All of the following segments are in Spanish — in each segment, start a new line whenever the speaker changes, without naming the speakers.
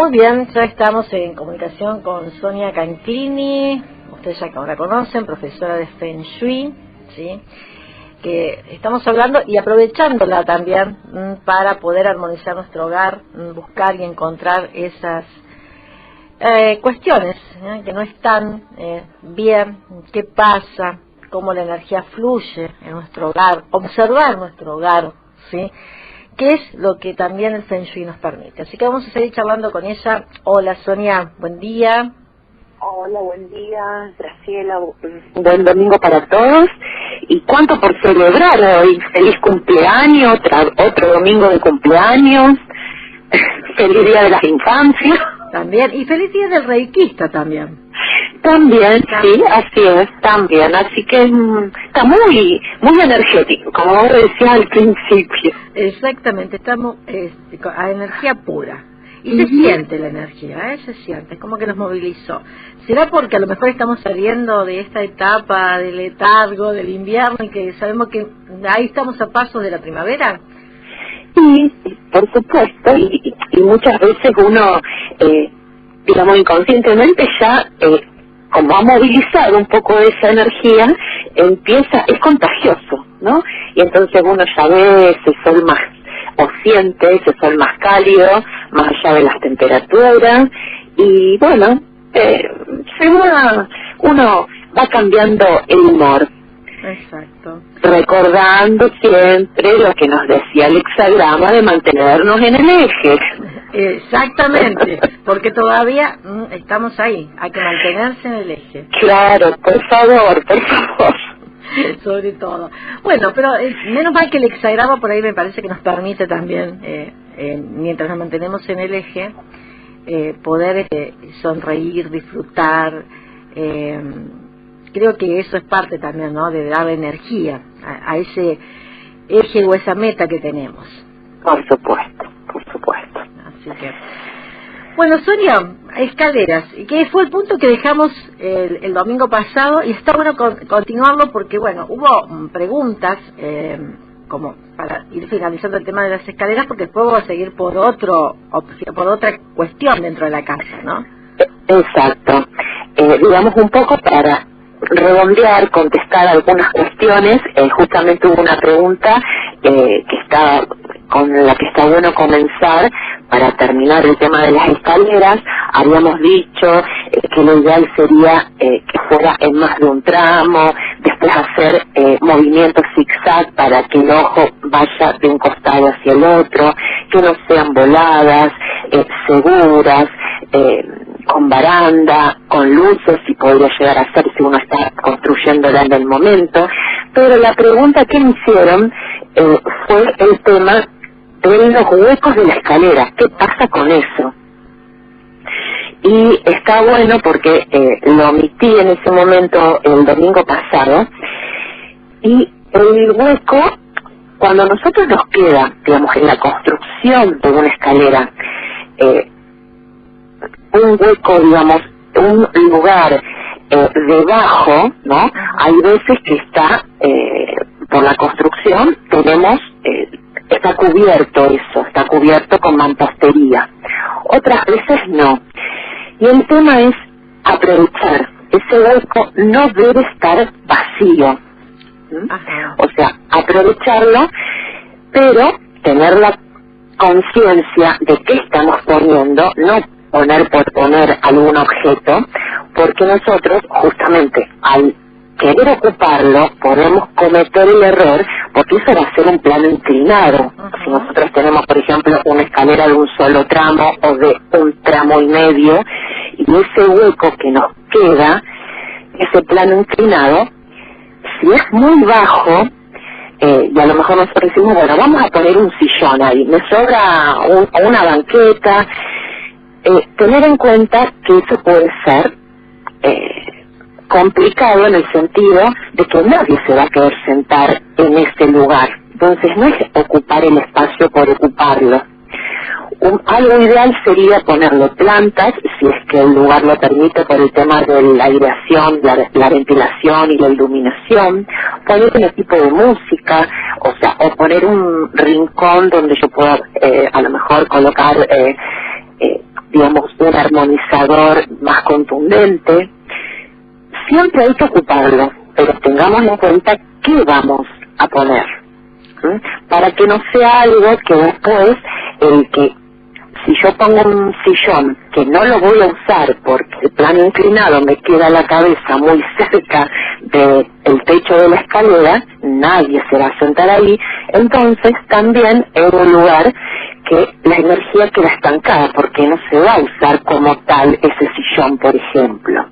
Muy bien, ya estamos en comunicación con Sonia Canclini, ustedes ya ahora conocen, profesora de Feng Shui, ¿sí? Que estamos hablando y aprovechándola también para poder armonizar nuestro hogar, buscar y encontrar esas cuestiones que no están bien, qué pasa, cómo la energía fluye en nuestro hogar, observar nuestro hogar, ¿sí? Que es lo que también el Feng Shui nos permite. Así que vamos a seguir charlando con ella. Hola Sonia, buen día.
Hola, buen día, Graciela, buen domingo para todos. ¿Y cuánto por celebrar hoy? Feliz cumpleaños, otro domingo de cumpleaños, feliz día de las infancias.
También, y feliz día del reikista también.
También, sí, así es, también. Así que está muy energético, como vos decías al principio.
Exactamente, estamos a energía pura. Y se siente la energía, se siente, es como que nos movilizó. ¿Será porque a lo mejor estamos saliendo de esta etapa del letargo, del invierno, y que sabemos que ahí estamos a pasos de la primavera?
Sí, por supuesto, y muchas veces uno, digamos, inconscientemente ya, como ha movilizado un poco de esa energía, es contagioso, ¿no? Y entonces uno ya ve ese sol más, o siente ese sol más cálido, más allá de las temperaturas, y bueno, uno va cambiando el humor.
Exacto.
Recordando siempre lo que nos decía el hexagrama de mantenernos en el eje.
Exactamente, porque todavía estamos ahí, hay que mantenerse en el eje.
Claro, por favor, por favor.
Sobre todo. Bueno, pero menos mal que el hexagrama por ahí me parece que nos permite también, mientras nos mantenemos en el eje, poder sonreír, disfrutar. Creo que eso es parte también, ¿no? De dar energía a ese eje o esa meta que tenemos.
Por supuesto, por supuesto.
Así que, bueno, Sonia, escaleras, que fue el punto que dejamos el domingo pasado, y está bueno continuarlo porque, bueno, hubo preguntas como para ir finalizando el tema de las escaleras, porque después vamos a seguir por otra cuestión dentro de la casa, ¿no?
Exacto. Digamos un poco para redondear, contestar algunas cuestiones. Justamente hubo una pregunta con la que está bueno comenzar para terminar el tema de las escaleras. Habíamos dicho que lo ideal sería que fuera en más de un tramo, después hacer movimientos zigzag para que el ojo vaya de un costado hacia el otro, que no sean voladas, seguras, con baranda, con luces, si podría llegar a ser si uno está construyéndola en el momento. Pero la pregunta que me hicieron fue el tema de los huecos de la escalera. ¿Qué pasa con eso? Y está bueno porque lo omití en ese momento el domingo pasado, y el hueco, cuando nosotros nos queda, digamos, en la construcción de una escalera, un hueco, digamos, un lugar debajo, ¿no? Hay veces que está, por la construcción, está cubierto eso, está cubierto con mampostería. Otras veces no. Y el tema es aprovechar. Ese hueco no debe estar vacío. O sea, aprovecharlo, pero tener la conciencia de qué estamos poniendo, no poner por poner algún objeto, porque nosotros justamente al querer ocuparlo podemos cometer el error, porque eso va a ser un plano inclinado. Si nosotros tenemos, por ejemplo, una escalera de un solo tramo o de un tramo y medio, y ese hueco que nos queda, ese plano inclinado, si es muy bajo, y a lo mejor nosotros decimos, bueno, vamos a poner un sillón ahí, me sobra una banqueta. Tener en cuenta que eso puede ser complicado en el sentido de que nadie se va a querer sentar en ese lugar. Entonces no es ocupar el espacio por ocuparlo. Algo ideal sería ponerle plantas, si es que el lugar lo permite por el tema de la aireación, la ventilación y la iluminación, poner un equipo de música, o poner un rincón donde yo pueda a lo mejor colocar digamos, un armonizador más contundente. Siempre hay que ocuparlo, pero tengamos en cuenta qué vamos a poner, para que no sea algo que después, el que si yo pongo un sillón que no lo voy a usar porque el plano inclinado me queda la cabeza muy cerca del techo de la escalera, nadie se va a sentar ahí, entonces también es un lugar que la energía queda estancada porque no se va a usar como tal ese sillón, por ejemplo.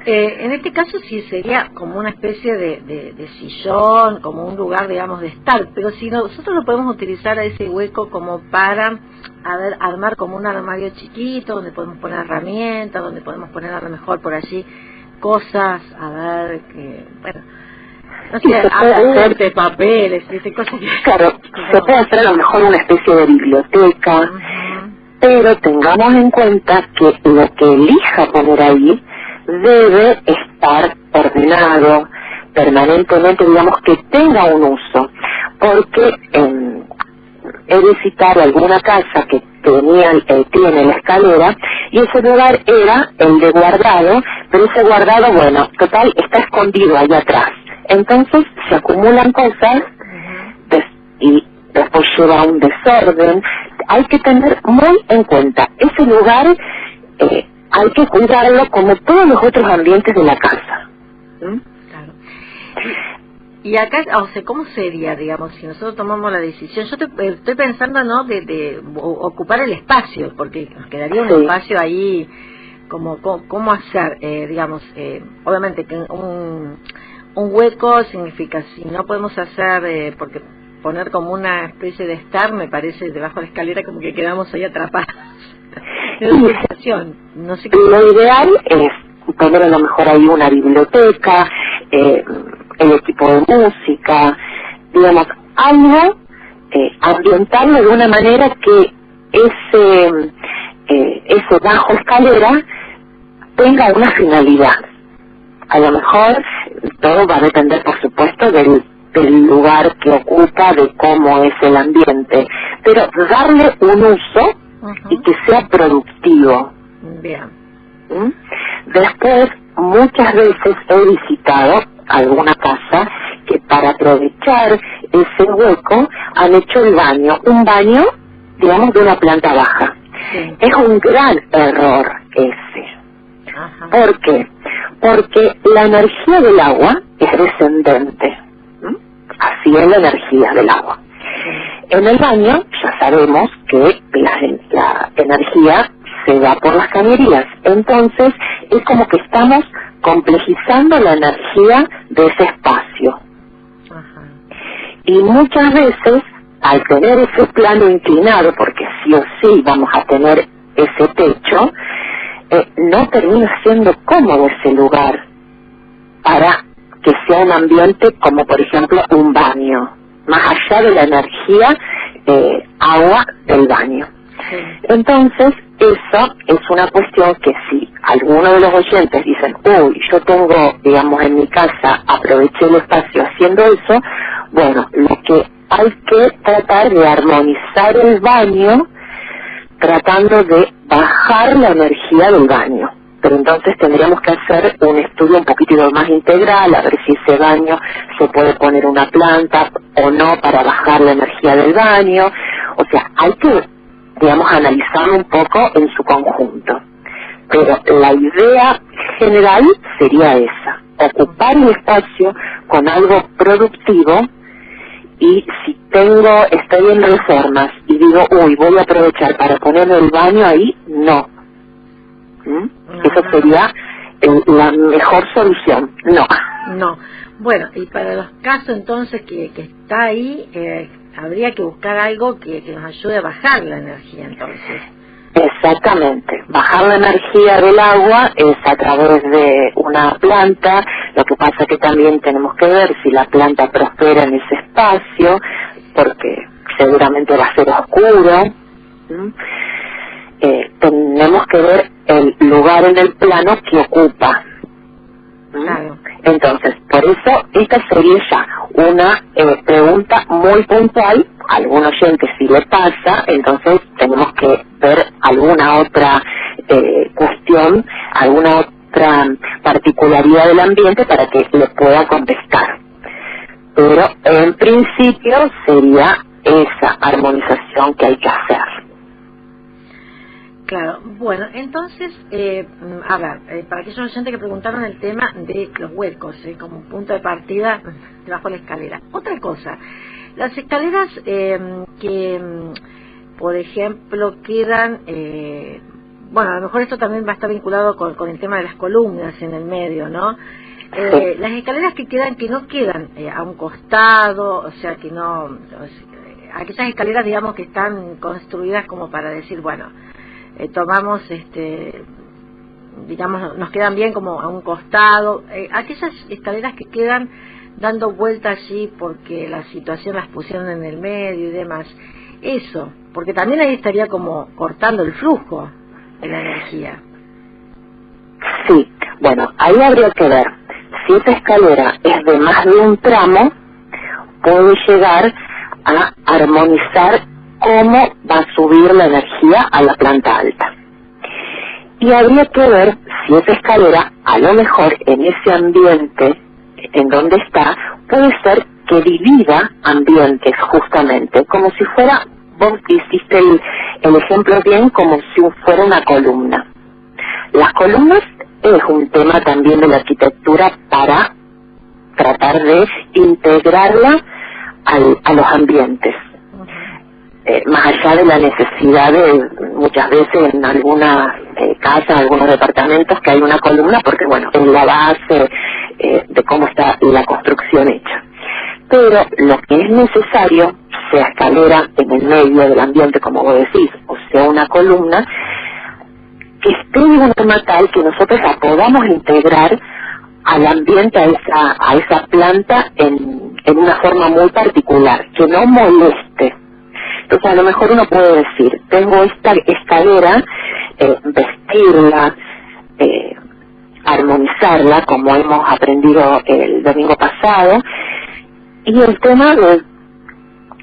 En este caso sí sería como una especie de sillón, como un lugar, digamos, de estar, pero si nosotros lo podemos utilizar a ese hueco como para armar como un armario chiquito, donde podemos poner herramientas, donde podemos poner a lo mejor por allí cosas, bueno, no sé, hacer papeles, cosas que...
Claro, se puede hacer a lo mejor una especie de biblioteca, pero tengamos en cuenta que lo que elija poner ahí debe estar ordenado permanentemente, digamos, que tenga un uso, porque he visitado alguna casa que tiene la escalera y ese lugar era el de guardado, pero ese guardado, bueno, total, está escondido allá atrás, entonces se acumulan cosas y después lleva a un desorden. Hay que tener muy en cuenta ese lugar, hay que cuidarlo como todos los otros ambientes de la casa.
Claro. Y acá, o sea, ¿cómo sería, digamos, si nosotros tomamos la decisión? Yo estoy pensando, ¿no?, de ocupar el espacio, porque nos quedaría un espacio ahí, ¿cómo hacer? Digamos, obviamente que un hueco significa, si no podemos hacer, porque poner como una especie de estar, me parece, debajo de la escalera, como que quedamos ahí atrapados. No sé qué.
Lo ideal es poner a lo mejor ahí una biblioteca, el equipo de música, digamos, algo, ambientarlo de una manera que ese bajo escalera tenga una finalidad. A lo mejor todo va a depender, por supuesto, del lugar que ocupa, de cómo es el ambiente, pero darle un uso y que sea productivo.
Bien.
Después, muchas veces he visitado alguna casa que para aprovechar ese hueco han hecho un baño, digamos, de una planta baja.
Sí.
Es un gran error ese. ¿Por qué? Porque la energía del agua es descendente. Así es la energía del agua. En el baño ya sabemos que la energía se da por las cañerías, entonces es como que estamos complejizando la energía de ese espacio. Y muchas veces, al tener ese plano inclinado, porque sí o sí vamos a tener ese techo, no termina siendo cómodo ese lugar para que sea un ambiente como, por ejemplo, un baño, más allá de la energía agua del baño. Entonces, eso es una cuestión que si alguno de los oyentes dicen, uy, yo tengo, digamos, en mi casa, aproveché el espacio haciendo eso, bueno, lo que hay que tratar de armonizar el baño, tratando de bajar la energía del baño. Pero entonces tendríamos que hacer un estudio un poquitito más integral, a ver si ese baño se puede poner una planta o no para bajar la energía del baño. O sea, hay que, digamos, analizarlo un poco en su conjunto. Pero la idea general sería esa, ocupar el espacio con algo productivo. Y si estoy en reformas y digo, uy, voy a aprovechar para poner el baño ahí, no. Eso sería la mejor solución.
No. Bueno, y para los casos entonces que está ahí, habría que buscar algo que nos ayude a bajar la energía, entonces.
Exactamente. Bajar la energía del agua es a través de una planta. Lo que pasa que también tenemos que ver si la planta prospera en ese espacio, porque seguramente va a ser oscuro. Tenemos que ver el lugar en el plano que ocupa.
Claro.
Entonces, por eso esta sería ya una pregunta muy puntual. A algún oyente si le pasa, entonces tenemos que ver alguna otra cuestión, alguna otra particularidad del ambiente para que le pueda contestar. Pero en principio sería esa armonización que hay que hacer.
Claro, bueno, entonces, a ver, para aquellos oyentes que preguntaron el tema de los huecos, como punto de partida debajo de la escalera. Otra cosa, las escaleras que, por ejemplo, quedan, bueno, a lo mejor esto también va a estar vinculado con el tema de las columnas en el medio, ¿no? Las escaleras que no quedan a un costado, o sea, que no, aquellas escaleras, digamos, que están construidas como para decir, bueno, tomamos, digamos, nos quedan bien como a un costado, aquellas escaleras que quedan dando vueltas allí porque la situación las pusieron en el medio y demás, eso, porque también ahí estaría como cortando el flujo de la energía.
Sí, bueno, ahí habría que ver, si esa escalera es de más de un tramo, puede llegar a armonizar cómo va a subir la energía a la planta alta. Y habría que ver si esa escalera, a lo mejor en ese ambiente en donde está, puede ser que divida ambientes justamente, como si fuera, vos hiciste el ejemplo bien, como si fuera una columna. Las columnas es un tema también de la arquitectura para tratar de integrarla a los ambientes. Más allá de la necesidad de, muchas veces en algunas casas, algunos departamentos, que hay una columna, porque bueno, es la base de cómo está la construcción hecha. Pero lo que es necesario, sea escalera en el medio del ambiente, como vos decís, o sea una columna, que esté de una forma tal que nosotros la podamos integrar al ambiente, a esa planta en una forma muy particular, que no moleste. Entonces a lo mejor uno puede decir, tengo esta escalera, vestirla, armonizarla, como hemos aprendido el domingo pasado, y el tema de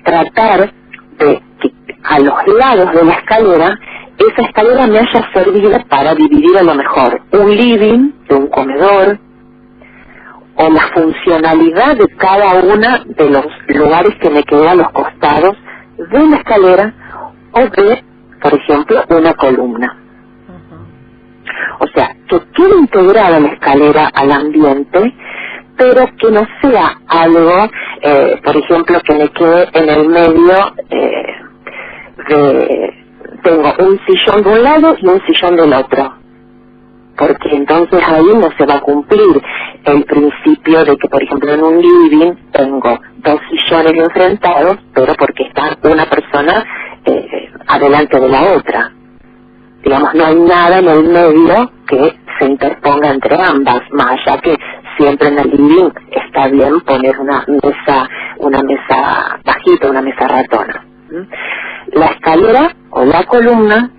tratar de que a los lados de la escalera, esa escalera me haya servido para dividir a lo mejor un living de un comedor, o la funcionalidad de cada una de los lugares que me quedan a los costados de una escalera o de, por ejemplo, una columna. O sea, que quede integrada la escalera al ambiente, pero que no sea algo, por ejemplo, que me quede en el medio tengo un sillón de un lado y un sillón del otro, porque entonces ahí no se va a cumplir el principio de que, por ejemplo, en un living tengo dos sillones enfrentados, pero porque está una persona adelante de la otra. Digamos, no hay nada en el medio que se interponga entre ambas, más allá que siempre en el living está bien poner una mesa bajita, una mesa ratona. La escalera o la columna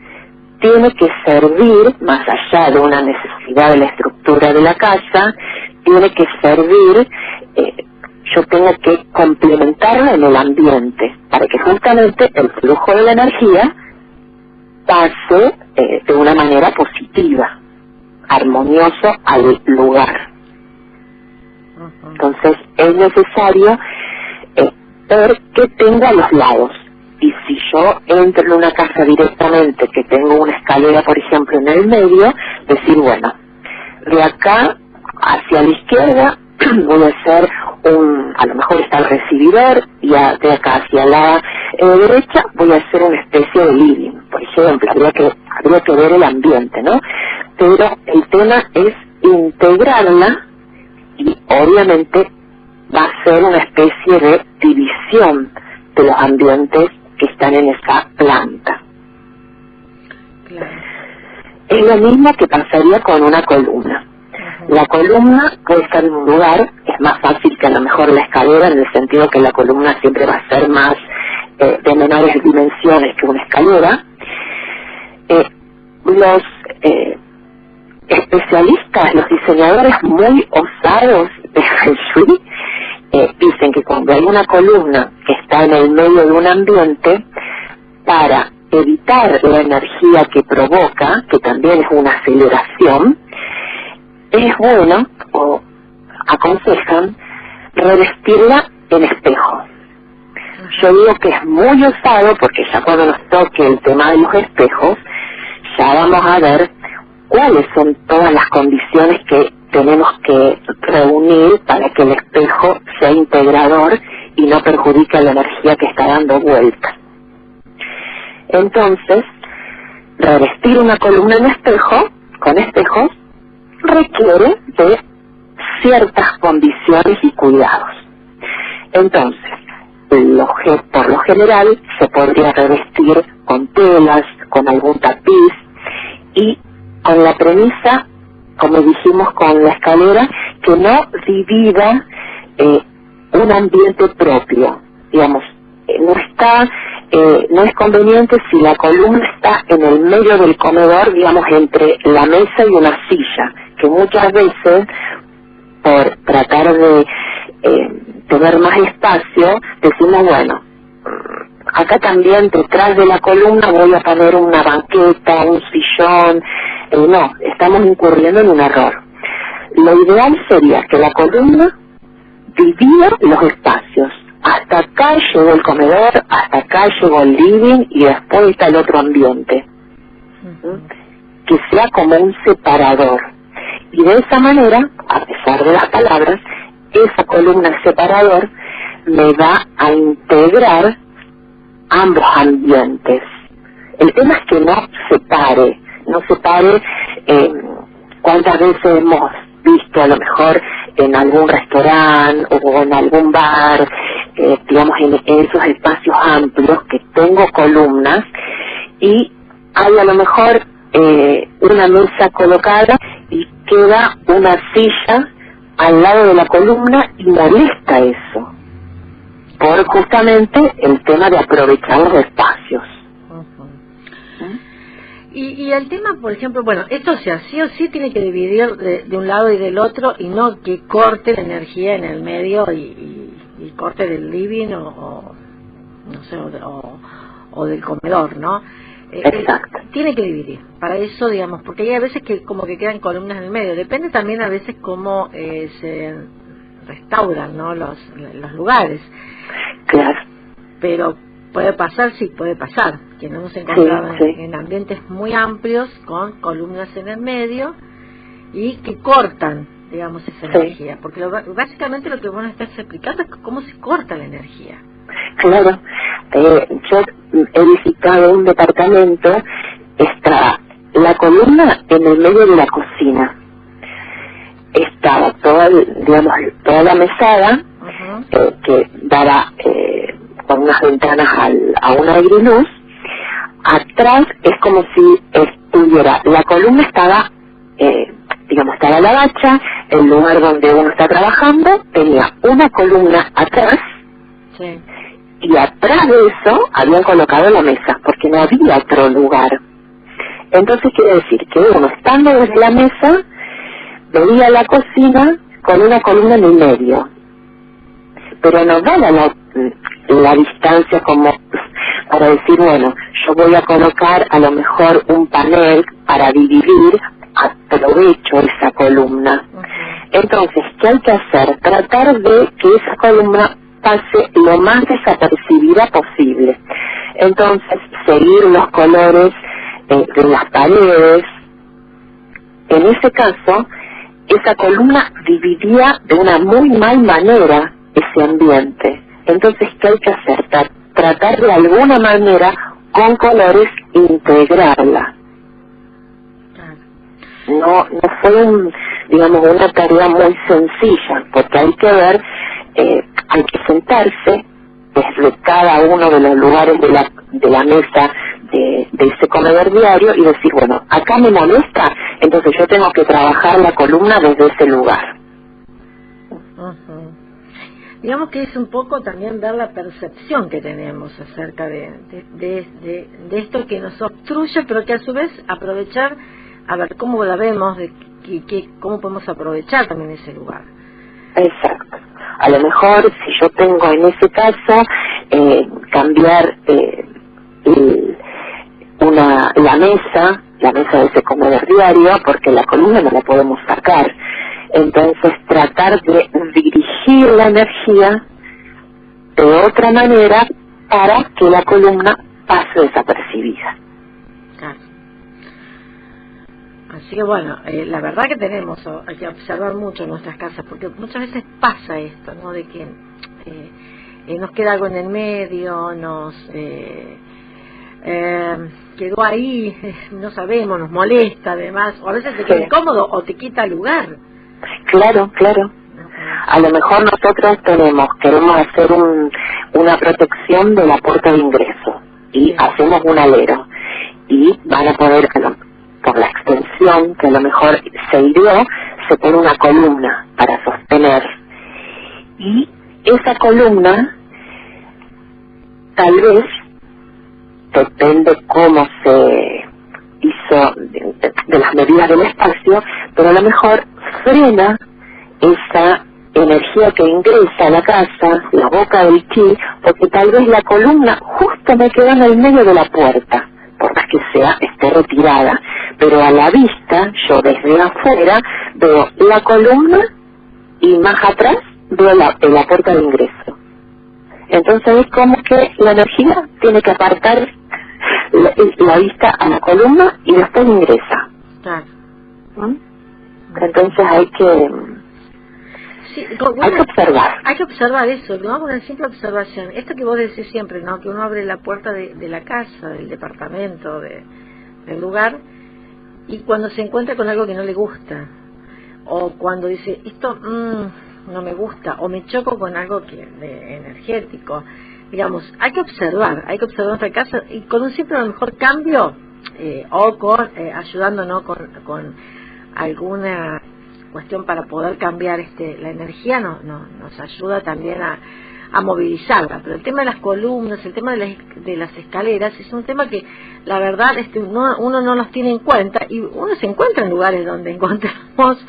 tiene que servir, más allá de una necesidad de la estructura de la casa, tiene que servir, yo tengo que complementarla en el ambiente, para que justamente el flujo de la energía pase de una manera positiva, armonioso al lugar. Entonces es necesario ver qué tengo a los lados. Y si yo entro en una casa directamente, que tengo una escalera, por ejemplo, en el medio, decir, bueno, de acá hacia la izquierda voy a hacer a lo mejor está el recibidor, y de acá hacia la derecha voy a hacer una especie de living, por ejemplo. Habría que ver el ambiente, ¿no? Pero el tema es integrarla, y obviamente va a ser una especie de división de los ambientes que están en esa planta.
Claro.
Es lo mismo que pasaría con una columna. La columna puede estar en un lugar, es más fácil que a lo mejor la escalera, en el sentido que la columna siempre va a ser más de menores dimensiones que una escalera. Los especialistas, los diseñadores muy osados de Feng Shui, dicen que cuando hay una columna que está en el medio de un ambiente, para evitar la energía que provoca, que también es una aceleración, es bueno, o aconsejan, revestirla en espejo. Yo digo que es muy usado porque ya cuando nos toque el tema de los espejos, ya vamos a ver cuáles son todas las condiciones que tenemos que reunir para que el espejo sea integrador y no perjudique la energía que está dando vuelta. Entonces, revestir una columna en espejo, con espejos, requiere de ciertas condiciones y cuidados. Entonces, por lo general se podría revestir con telas, con algún tapiz y con la premisa, como dijimos con la escalera, que no divida un ambiente propio. Digamos, no es conveniente si la columna está en el medio del comedor, digamos, entre la mesa y una silla, que muchas veces, por tratar de tener más espacio, decimos, bueno, acá también detrás de la columna voy a poner una banqueta, un sillón. No, estamos incurriendo en un error. Lo ideal sería que la columna divida los espacios. Hasta acá llegó el comedor, hasta acá llegó el living y después está el otro ambiente. Que sea como un separador. Y de esa manera, a pesar de las palabras, esa columna separador me va a integrar ambos ambientes. El tema es que no separe, cuántas veces hemos visto a lo mejor en algún restaurante o en algún bar, digamos en esos espacios amplios que tengo columnas y hay a lo mejor una mesa colocada y queda una silla al lado de la columna y molesta eso, por justamente el tema de aprovechar los espacios.
Y el tema, por ejemplo, bueno, esto sea sí o sí tiene que dividir de un lado y del otro y no que corte la energía en el medio y corte del living o no sé, o del comedor, ¿no?
Exacto.
Tiene que dividir, para eso, digamos, porque hay a veces que como que quedan columnas en el medio, depende también a veces cómo se restauran, ¿no? los lugares.
Claro.
Pero puede pasar, sí, puede pasar, que nos hemos encontrado en ambientes muy amplios con columnas en el medio y que cortan, digamos, esa energía, porque básicamente lo que vos nos estás explicando es cómo se corta la energía.
Claro, yo he visitado un departamento, está la columna en el medio de la cocina, estaba toda la mesada, que daba con unas ventanas a un aire y luz. Atrás es como si estuviera, la columna estaba, estaba la bacha, el lugar donde uno está trabajando, tenía una columna atrás, y atrás de eso habían colocado la mesa, porque no había otro lugar. Entonces quiere decir que uno, estando desde la mesa, veía la cocina con una columna en el medio, pero no daba la distancia como para decir, bueno, yo voy a colocar a lo mejor un panel para dividir, aprovecho esa columna. Entonces, ¿qué hay que hacer? Tratar de que esa columna pase lo más desapercibida posible. Entonces, seguir los colores de las paredes. En ese caso, esa columna dividía de una muy mal manera ese ambiente. Entonces, ¿qué hay que hacer? Tratar de alguna manera, con colores, integrarla. No fue una tarea muy sencilla, porque hay que ver, hay que sentarse desde cada uno de los lugares de la mesa de ese comedor diario y decir, bueno, acá me molesta, entonces yo tengo que trabajar la columna desde ese lugar.
Digamos que es un poco también ver la percepción que tenemos acerca de esto que nos obstruye, pero que a su vez aprovechar, a ver cómo la vemos, cómo podemos aprovechar también ese lugar.
Exacto. A lo mejor si yo tengo en ese caso cambiar la mesa de ese comedor diario, porque la columna no la podemos sacar. Entonces tratar de dirigir la energía de otra manera para que la columna pase desapercibida.
Claro. Así que bueno, la verdad que hay que observar mucho en nuestras casas, porque muchas veces pasa esto, ¿no? De que nos queda algo en el medio, quedó ahí, no sabemos, nos molesta además, o a veces te queda incómodo o te quita lugar.
Claro. A lo mejor nosotros queremos hacer una protección de la puerta de ingreso y hacemos un alero y van a poder, por la extensión que a lo mejor se hirió, se pone una columna para sostener, y esa columna tal vez, depende cómo se hizo de las medidas del espacio, pero a lo mejor frena esa energía que ingresa a la casa, la boca del chi, porque tal vez la columna justo me queda en el medio de la puerta, por más que esté retirada, pero a la vista, yo desde afuera veo la columna y más atrás veo la puerta de ingreso. Entonces es como que la energía tiene que apartar la vista a la columna y después ingresa.
Claro.
Entonces hay que observar.
Hay que observar eso, ¿no? Una simple observación. Esto que vos decís siempre, ¿no? Que uno abre la puerta de la casa, del departamento, del lugar, y cuando se encuentra con algo que no le gusta, o cuando dice, esto no me gusta, o me choco con algo energético, digamos, hay que observar nuestra casa, y con un simple, a lo mejor, cambio, o ayudándonos con alguna cuestión para poder cambiar la energía, nos ayuda también a movilizarla. Pero el tema de las columnas, el tema de las escaleras, es un tema que la verdad uno no los tiene en cuenta, y uno se encuentra en lugares donde encontramos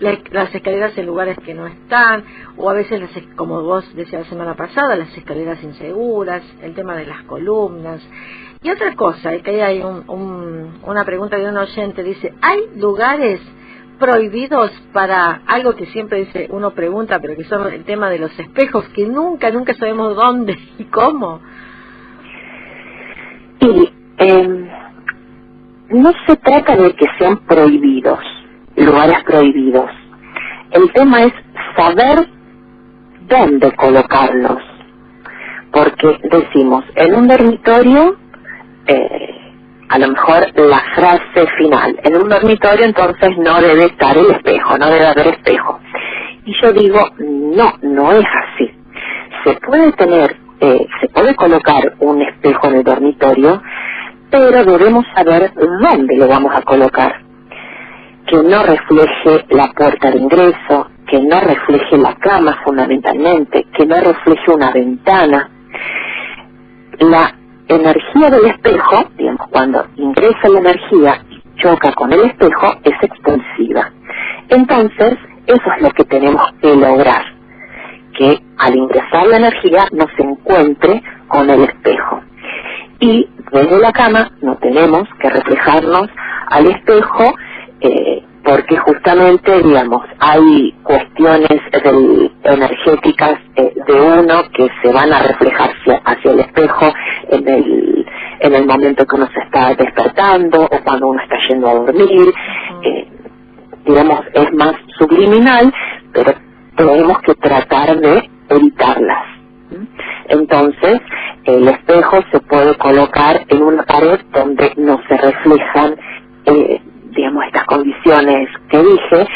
las escaleras en lugares que no están, o a veces, como vos decías la semana pasada, las escaleras inseguras, el tema de las columnas. Y otra cosa, que ahí hay una pregunta de un oyente, dice, ¿hay lugares prohibidos para algo que siempre uno pregunta, pero que son el tema de los espejos, que nunca sabemos dónde y cómo?
Y no se trata de que sean prohibidos, lugares prohibidos. El tema es saber dónde colocarlos, porque decimos, en un dormitorio, a lo mejor la frase final, en un dormitorio entonces no debe estar el espejo, no debe haber espejo. Y yo digo, no es así. Se puede colocar un espejo en el dormitorio, pero debemos saber dónde lo vamos a colocar. Que no refleje la puerta de ingreso, que no refleje la cama fundamentalmente, que no refleje una ventana. La energía del espejo, digamos, cuando ingresa la energía y choca con el espejo, es expansiva. Entonces, eso es lo que tenemos que lograr, que al ingresar la energía no se encuentre con el espejo. Y desde la cama no tenemos que reflejarnos al espejo, porque justamente, digamos, hay cuestiones energéticas de uno que se van a reflejar hacia el espejo en el momento que uno se está despertando o cuando uno está yendo a dormir. Digamos, es más subliminal, pero tenemos que tratar de evitarlas. Entonces, el espejo se puede colocar en una pared donde no se reflejan digamos, estas condiciones que dije.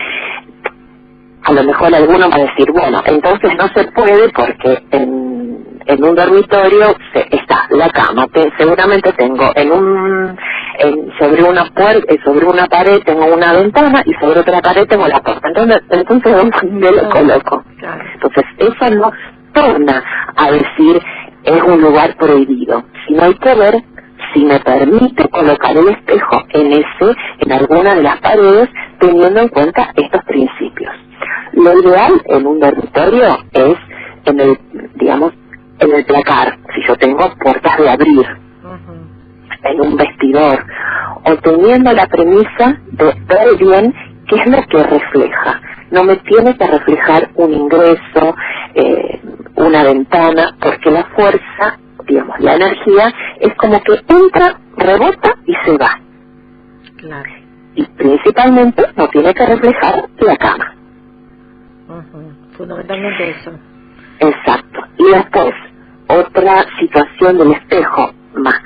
A lo mejor alguno va a decir, bueno, entonces no se puede porque en un dormitorio está la cama, seguramente tengo sobre una pared tengo una ventana y sobre otra pared tengo la puerta, entonces ¿dónde lo coloco? Entonces eso no torna a decir es un lugar prohibido, sino hay que ver si me permite colocar el espejo en alguna de las paredes, teniendo en cuenta estos principios. Lo ideal en un dormitorio es en el placar, si yo tengo puertas de abrir. en un vestidor, o teniendo la premisa de ver bien qué es lo que refleja. No me tiene que reflejar un ingreso, una ventana, porque la fuerza, digamos, la energía, es como que entra, rebota y se va.
Claro.
Y principalmente no tiene que reflejar la cama.
Fundamentalmente eso.
Exacto. Y después, otra situación del espejo, más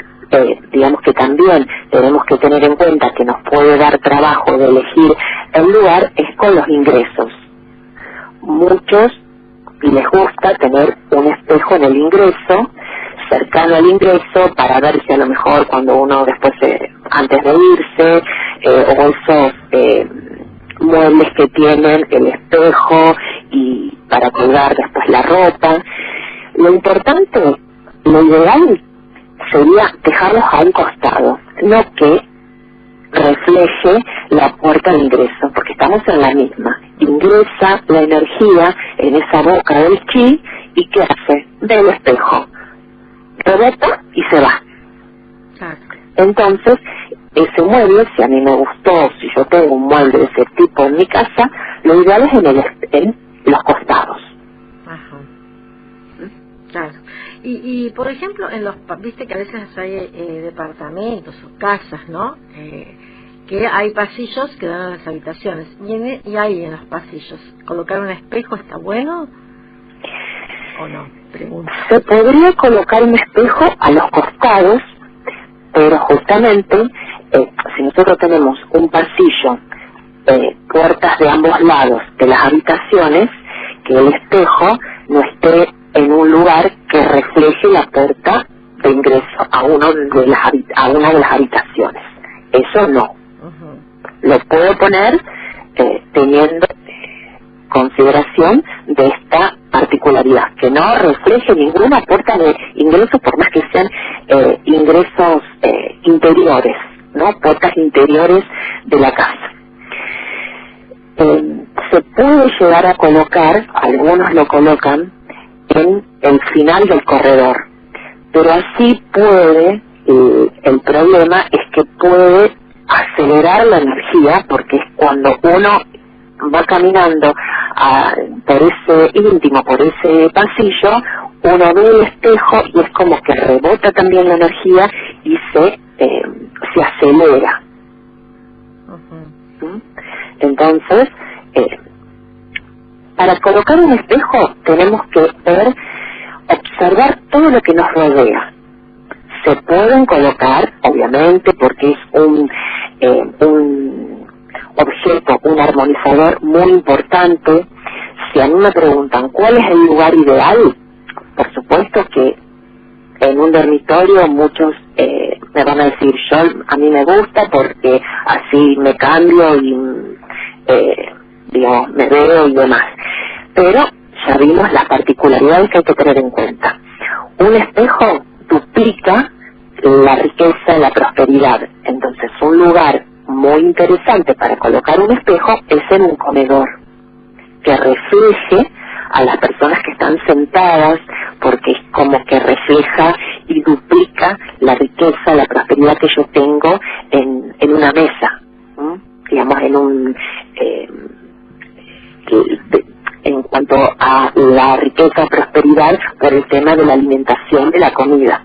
digamos que también tenemos que tener en cuenta que nos puede dar trabajo de elegir el lugar, es con los ingresos. Muchos les gusta tener un espejo en el ingreso, cercano al ingreso, para ver si a lo mejor cuando uno después, antes de irse, o esos muebles que tienen el espejo y para colgar después la ropa. Lo importante, lo ideal sería dejarlos a un costado, no que refleje la puerta de ingreso, porque estamos en la misma. Ingresa la energía en esa boca del chi y ¿qué hace? Ve el espejo, rebota y se va.
Claro.
Entonces, ese mueble, si a mí me gustó, si yo tengo un mueble de ese tipo en mi casa, lo ideal es en los costados.
Ajá. Claro. Y por ejemplo, viste que a veces hay departamentos o casas, ¿no? Que hay pasillos que dan a las habitaciones. Y ahí en los pasillos, ¿colocar un espejo está bueno o no? Pregunta.
Se podría colocar un espejo a los costados, pero justamente, si nosotros tenemos un pasillo, puertas de ambos lados de las habitaciones, que el espejo no esté en un lugar que refleje la puerta de ingreso a una de las habitaciones. Eso no. Lo puedo poner teniendo consideración de esta particularidad, que no refleje ninguna puerta de ingreso, por más que sean ingresos interiores, ¿no? Puertas interiores de la casa. Se puede llegar a colocar, algunos lo colocan en el final del corredor, pero así puede, el problema es que puede acelerar la energía, porque es cuando uno va caminando por ese íntimo, por ese pasillo, uno ve el espejo y es como que rebota también la energía y se acelera. ¿Mm? Entonces, para colocar un espejo tenemos que observar todo lo que nos rodea. Se pueden colocar, obviamente, porque es un objeto, un armonizador muy importante. Si a mí me preguntan cuál es el lugar ideal, por supuesto que en un dormitorio muchos me van a decir, a mí me gusta porque así me cambio y digamos, me veo y demás. Pero ya vimos las particularidades que hay que tener en cuenta. Un espejo duplica la riqueza, la prosperidad. Entonces, un lugar muy interesante para colocar un espejo es en un comedor, que refleje a las personas que están sentadas, porque es como que refleja y duplica la riqueza, la prosperidad que yo tengo en una mesa, digamos, en cuanto a la riqueza, prosperidad por el tema de la alimentación, de la comida.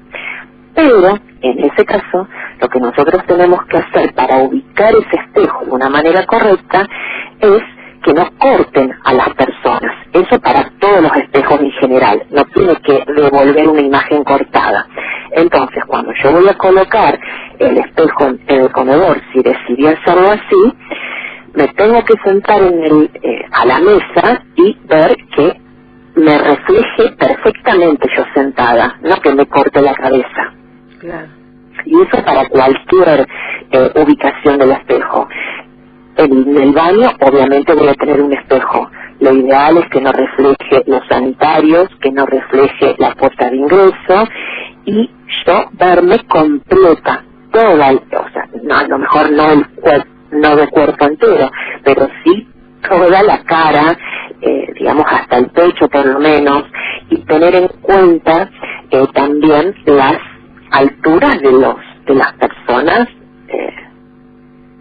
Pero, en ese caso, lo que nosotros tenemos que hacer para ubicar ese espejo de una manera correcta es que no corten a las personas. Eso para todos los espejos en general. No tiene que devolver una imagen cortada. Entonces, cuando yo voy a colocar el espejo en el comedor, si decidí hacerlo así, me tengo que sentar a la mesa y ver que me refleje perfectamente yo sentada, no que me corte la cabeza.
Claro.
Y eso para cualquier ubicación del espejo. En el baño, obviamente, voy a tener un espejo. Lo ideal es que no refleje los sanitarios, que no refleje la puerta de ingreso, y yo verme completa, toda, o sea, no, a lo mejor no de cuerpo entero, pero sí toda la cara, digamos hasta el pecho por lo menos, y tener en cuenta también las alturas de las personas,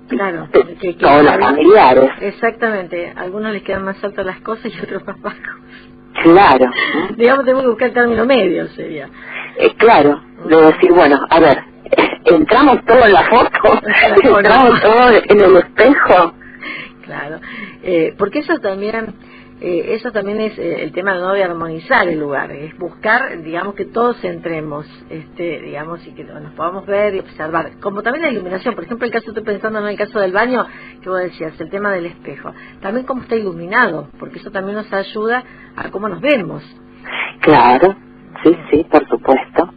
claro,
de todos los familiares.
Exactamente, a algunos les quedan más altas las cosas y a otros más bajos.
Claro.
Digamos, tenemos que buscar el término medio, sería.
Claro, de decir, bueno, a ver, entramos todo en la foto, entramos todo en el espejo.
Claro, porque eso también es el tema de armonizar el lugar, es buscar, digamos, que todos entremos, digamos, y que nos podamos ver y observar, como también la iluminación. Por ejemplo, estoy pensando en el caso del baño, que vos decías, el tema del espejo, también cómo está iluminado, porque eso también nos ayuda a cómo nos vemos.
Claro, sí, por supuesto,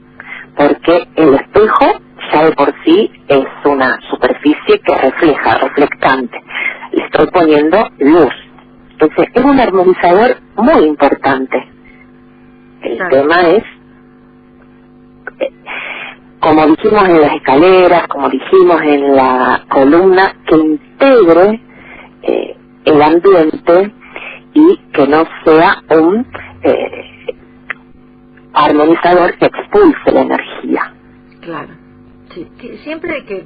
porque el espejo ya de por sí es una superficie que refleja, reflectante. Le estoy poniendo luz. Entonces es un armonizador muy importante. El tema es, como dijimos en las escaleras, como dijimos en la columna, que integre el ambiente y que no sea un armonizador que expulse la energía.
Claro, sí, siempre que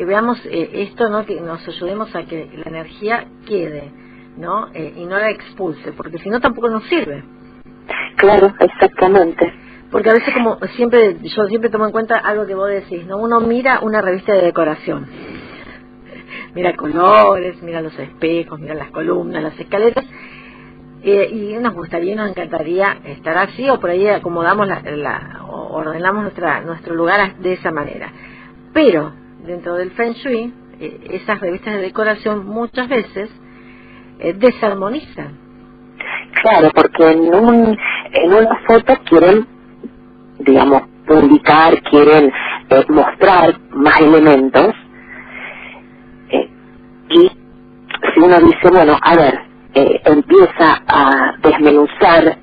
veamos esto, ¿no? Que nos ayudemos a que la energía quede, ¿no? Y no la expulse, porque si no tampoco nos sirve.
Claro, exactamente.
Porque a veces, como siempre, yo siempre tomo en cuenta algo que vos decís, ¿no? Uno mira una revista de decoración, mira colores, mira los espejos, mira las columnas, las escaleras, y nos gustaría, nos encantaría estar así, o por ahí acomodamos ordenamos nuestro lugar de esa manera. Pero dentro del Feng Shui, esas revistas de decoración muchas veces desarmonizan.
Claro, porque en una foto quieren, digamos, publicar, quieren mostrar más elementos, y si uno dice, bueno, a ver, empieza a desmenuzar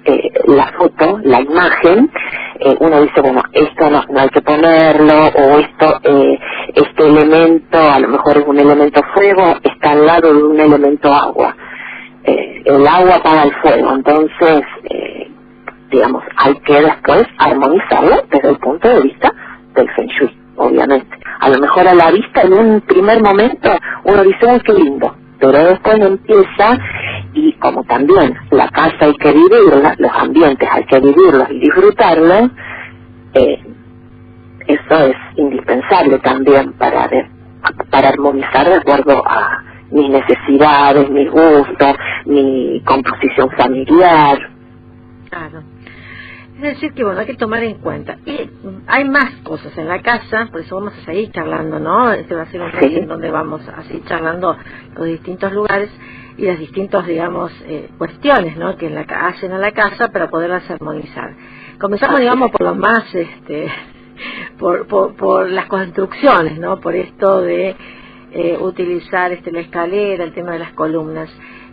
la foto, la imagen, uno dice, bueno, esto no hay que ponerlo, o este elemento, a lo mejor es un elemento fuego, está al lado de un elemento agua. El agua apaga el fuego, entonces, digamos, hay que después armonizarlo desde el punto de vista del Feng Shui, obviamente. A lo mejor a la vista, en un primer momento, uno dice, ¡ay, qué lindo! Pero después empieza, y como también la casa hay que vivirla, los ambientes hay que vivirlos y disfrutarlos, eso es indispensable también para armonizar de acuerdo a mis necesidades, mis gustos, mi composición familiar.
Claro. Es decir que, bueno, hay que tomar en cuenta. Y hay más cosas en la casa, por eso vamos a seguir charlando, ¿no? Este va a ser un reto en donde vamos a seguir charlando los distintos lugares y las distintas, digamos, cuestiones, ¿no? Que hacen a la casa para poderlas armonizar. Comenzamos, digamos, por lo más, por las construcciones, ¿no? Por esto de utilizar la escalera, el tema de las columnas,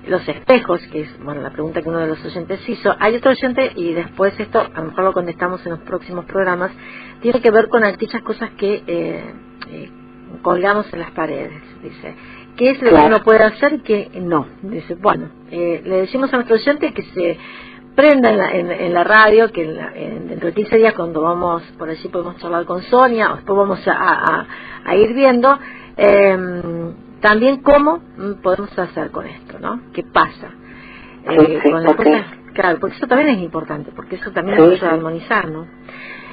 los espejos, que es, bueno, la pregunta que uno de los oyentes hizo. Hay otro oyente, y después esto a lo mejor lo contestamos en los próximos programas, tiene que ver con aquellas cosas que colgamos en las paredes, dice. ¿Qué es lo que uno puede hacer y qué no? Dice, bueno, le decimos a nuestro oyente que se prenda en la radio, que dentro de 15 días, cuando vamos, por allí podemos charlar con Sonia, o después vamos a ir viendo también cómo podemos hacer con esto, ¿no? ¿Qué pasa? Con las cosas, claro, porque eso también es importante, porque eso también nos ayuda a armonizar, ¿no?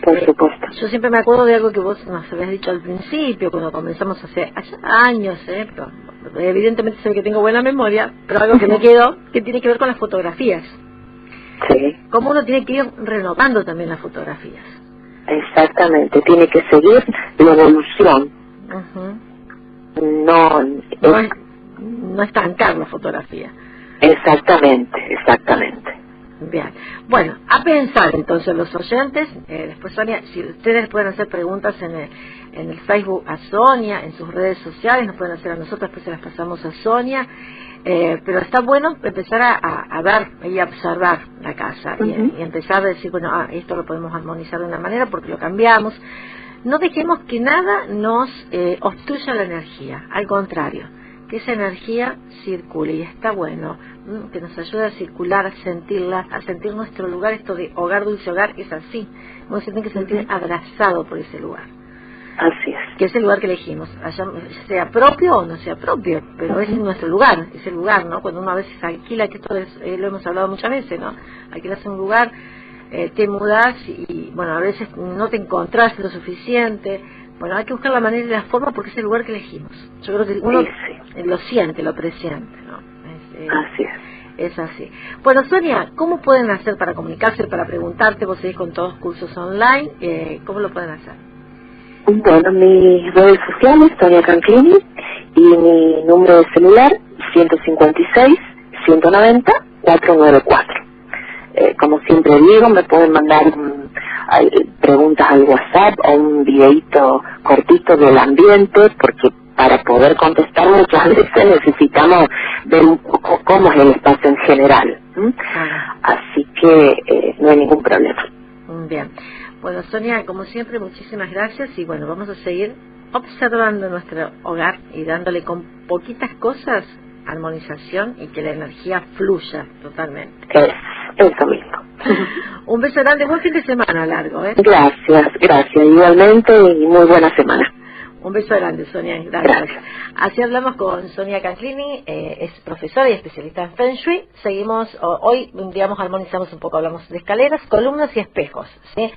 Por supuesto.
Yo siempre me acuerdo de algo que vos nos habías dicho al principio, cuando comenzamos hace años, pero evidentemente se ve que tengo buena memoria, pero algo que me quedó, que tiene que ver con las fotografías.
Sí.
Cómo uno tiene que ir renovando también las fotografías.
Exactamente, tiene que seguir la evolución.
No estancar la fotografía.
Exactamente.
Bien, bueno, a pensar entonces los oyentes. Después, Sonia, si ustedes pueden hacer preguntas en el Facebook a Sonia, en sus redes sociales, nos pueden hacer a nosotros, después se las pasamos a Sonia. Pero está bueno empezar a ver y a observar la casa, y empezar a decir, bueno, esto lo podemos armonizar de una manera porque lo cambiamos. No dejemos que nada nos obstruya la energía, al contrario, que esa energía circule, y está bueno que nos ayude a circular, a sentirla, a sentir nuestro lugar. Esto de hogar, dulce hogar, es así. Uno se tiene que sentir abrazado por ese lugar.
Así es.
Que es el lugar que elegimos, sea propio o no sea propio, pero es nuestro lugar, es el lugar, ¿no? Cuando uno a veces alquila, que esto lo hemos hablado muchas veces, ¿no? Alquilas un lugar, te mudás y, bueno, a veces no te encontrás lo suficiente. Bueno, hay que buscar la manera y la forma porque es el lugar que elegimos. Yo creo que uno lo siente, lo presiente, ¿no?
Así es.
Es así. Bueno, Sonia, ¿cómo pueden hacer para comunicarse, para preguntarte? Vos seguís con todos cursos online, ¿cómo lo pueden hacer?
Bueno, mis redes sociales, Sonia Canclini, y mi número de celular, 156-190-494. Como siempre digo, me pueden mandar preguntas al WhatsApp o un videito cortito del ambiente, porque para poder contestar muchas veces necesitamos ver un poco cómo es el espacio en general. Así que no hay ningún problema.
Bien. Bueno, Sonia, como siempre, muchísimas gracias y bueno, vamos a seguir observando nuestro hogar y dándole con poquitas cosas armonización y que la energía fluya totalmente.
Eso mismo.
Un beso grande, buen fin de semana largo, ¿eh?
Gracias, igualmente y muy buena semana.
Un beso grande, Sonia. Gracias. Así hablamos con Sonia Canclini, es profesora y especialista en Feng Shui. Seguimos, hoy, digamos, armonizamos un poco, hablamos de escaleras, columnas y espejos, ¿sí?